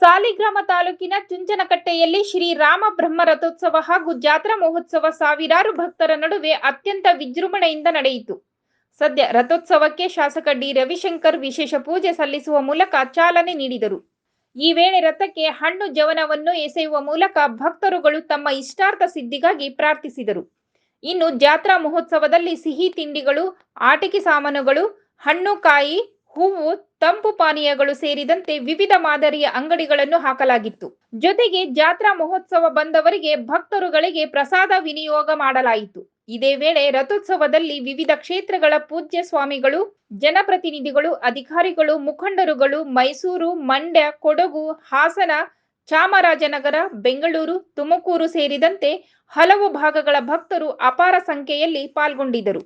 ಸಾಲಿಗ್ರಾಮ ತಾಲೂಕಿನ ಚುಂಚನಕಟ್ಟೆಯಲ್ಲಿ ಶ್ರೀ ರಾಮ ಬ್ರಹ್ಮ ರಥೋತ್ಸವ ಹಾಗೂ ಜಾತ್ರಾ ಮಹೋತ್ಸವ ಸಾವಿರಾರು ಭಕ್ತರ ನಡುವೆ ಅತ್ಯಂತ ವಿಜೃಂಭಣೆಯಿಂದ ನಡೆಯಿತು. ಸದ್ಯ ರಥೋತ್ಸವಕ್ಕೆ ಶಾಸಕ ಡಿ. ರವಿಶಂಕರ್ ವಿಶೇಷ ಪೂಜೆ ಸಲ್ಲಿಸುವ ಮೂಲಕ ಚಾಲನೆ ನೀಡಿದರು. ಈ ವೇಳೆ ರಥಕ್ಕೆ ಹಣ್ಣು ಜವನವನ್ನು ಎಸೆಯುವ ಮೂಲಕ ಭಕ್ತರುಗಳು ತಮ್ಮ ಇಷ್ಟಾರ್ಥ ಸಿದ್ಧಿಗಾಗಿ ಪ್ರಾರ್ಥಿಸಿದರು. ಇನ್ನು ಜಾತ್ರಾ ಮಹೋತ್ಸವದಲ್ಲಿ ಸಿಹಿ ತಿಂಡಿಗಳು, ಆಟಿಕೆ ಸಾಮಾನುಗಳು, ಹಣ್ಣು, ಕಾಯಿ, ಹೂವು, ತಂಪು ಪಾನೀಯಗಳು ಸೇರಿದಂತೆ ವಿವಿಧ ಮಾದರಿಯ ಅಂಗಡಿಗಳನ್ನು ಹಾಕಲಾಗಿತ್ತು. ಜೊತೆಗೆ ಜಾತ್ರಾ ಮಹೋತ್ಸವ ಬಂದವರಿಗೆ ಭಕ್ತರುಗಳಿಗೆ ಪ್ರಸಾದ ವಿನಿಯೋಗ ಮಾಡಲಾಯಿತು. ಇದೇ ವೇಳೆ ರಥೋತ್ಸವದಲ್ಲಿ ವಿವಿಧ ಕ್ಷೇತ್ರಗಳ ಪೂಜ್ಯ ಸ್ವಾಮಿಗಳು, ಜನಪ್ರತಿನಿಧಿಗಳು, ಅಧಿಕಾರಿಗಳು, ಮುಖಂಡರುಗಳು, ಮೈಸೂರು, ಮಂಡ್ಯ, ಕೊಡಗು, ಹಾಸನ, ಚಾಮರಾಜನಗರ, ಬೆಂಗಳೂರು, ತುಮಕೂರು ಸೇರಿದಂತೆ ಹಲವು ಭಾಗಗಳ ಭಕ್ತರು ಅಪಾರ ಸಂಖ್ಯೆಯಲ್ಲಿ ಪಾಲ್ಗೊಂಡಿದ್ದರು.